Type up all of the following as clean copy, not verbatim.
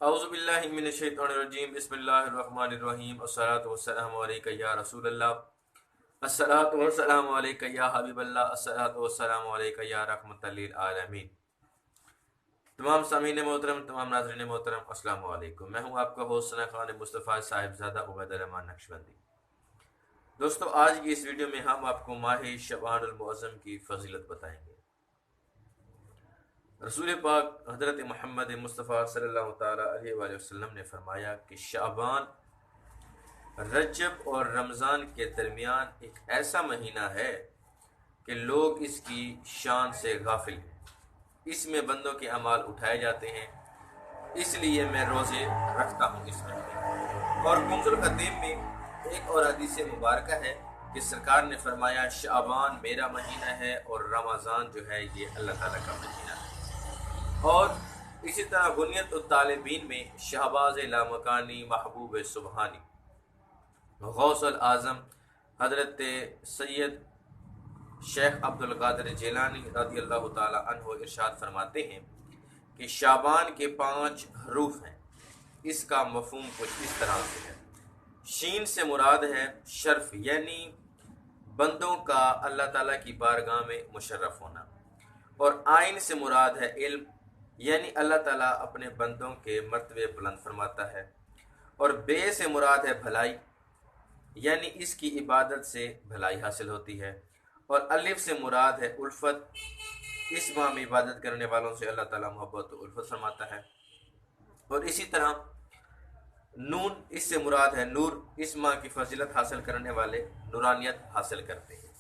اعوذ باللہ من الشیطان الرجیم بسم اللہ الرحمن الرحیم الصلاۃ والسلام علیک یا رسول اللہ الصلاۃ والسلام علیک یا حبیب اللہ الصلاۃ والسلام علیک یا رحمۃ للعالمین۔ تمام سامعین محترم، تمام ناظرین محترم، السلام علیکم۔ میں ہوں آپ کا ہوسٹ ثنا خان مصطفیٰ صاحب زادہ عبید الرحمن نقشبندی۔ دوستو، آج کی اس ویڈیو میں ہم آپ کو ماہ شعبان المعظم کی فضیلت بتائیں گے۔ رسول پاک حضرت محمد مصطفیٰ صلی اللہ تعالیٰ علیہ وآلہ وسلم نے فرمایا کہ شعبان رجب اور رمضان کے درمیان ایک ایسا مہینہ ہے کہ لوگ اس کی شان سے غافل ہیں۔ اس میں بندوں کے اعمال اٹھائے جاتے ہیں، اس لیے میں روزے رکھتا ہوں اس مہینے۔ اور کنز القدیم میں ایک اور حدیث مبارکہ ہے کہ سرکار نے فرمایا شعبان میرا مہینہ ہے اور رمضان جو ہے یہ اللہ تعالیٰ کا مہینہ ہے۔ اور اسی طرح غنیت الطالبین میں شہباز لامکانی محبوب سبحانی غوث العظم حضرت سید شیخ عبد القادر جیلانی رضی اللہ تعالی عنہ ارشاد فرماتے ہیں کہ شعبان کے 5 حروف ہیں۔ اس کا مفہوم کچھ اس طرح سے ہے۔ شین سے مراد ہے شرف، یعنی بندوں کا اللہ تعالیٰ کی بارگاہ میں مشرف ہونا، اور آئین سے مراد ہے علم، یعنی اللہ تعالیٰ اپنے بندوں کے مرتبے بلند فرماتا ہے، اور بے سے مراد ہے بھلائی، یعنی اس کی عبادت سے بھلائی حاصل ہوتی ہے، اور الف سے مراد ہے الفت، اس ماہ میں عبادت کرنے والوں سے اللہ تعالیٰ محبت و الفت فرماتا ہے، اور اسی طرح نون اس سے مراد ہے نور، اس ماہ کی فضیلت حاصل کرنے والے نورانیت حاصل کرتے ہیں۔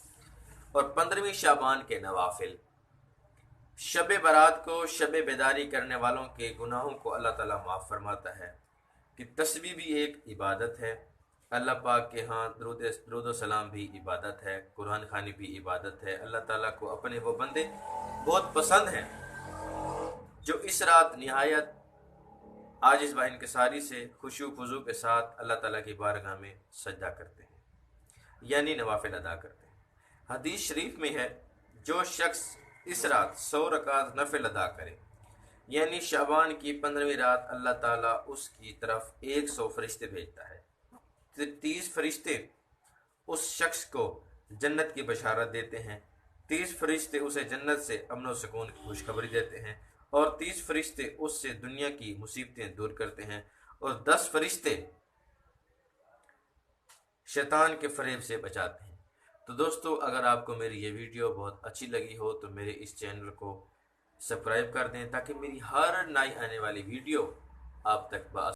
اور 15ویں شعبان کے نوافل، شب برات کو شب بیداری کرنے والوں کے گناہوں کو اللہ تعالیٰ معاف فرماتا ہے، کہ تسبیح بھی ایک عبادت ہے، اللہ پاک کے ہاں درود و سلام بھی عبادت ہے، قرآن خوانی بھی عبادت ہے۔ اللہ تعالیٰ کو اپنے وہ بندے بہت پسند ہیں جو اس رات نہایت عاجز و انکساری سے خشوع و خضوع کے ساتھ اللہ تعالیٰ کی بارگاہ میں سجدہ کرتے ہیں، یعنی نوافل ادا کرتے ہیں۔ حدیث شریف میں ہے جو شخص اس رات 100 رکعت نفل ادا کرے، یعنی شعبان کی 15ویں رات، اللہ تعالیٰ اس کی طرف 100 فرشتے بھیجتا ہے۔ 30 فرشتے اس شخص کو جنت کی بشارت دیتے ہیں، 30 فرشتے اسے جنت سے امن و سکون کی خوشخبری دیتے ہیں، اور 30 فرشتے اس سے دنیا کی مصیبتیں دور کرتے ہیں، اور 10 فرشتے شیطان کے فریب سے بچاتے ہیں۔ تو دوستو، اگر آپ کو میری یہ ویڈیو بہت اچھی لگی ہو تو میرے اس چینل کو سبسکرائب کر دیں، تاکہ میری ہر نئی آنے والی ویڈیو آپ تک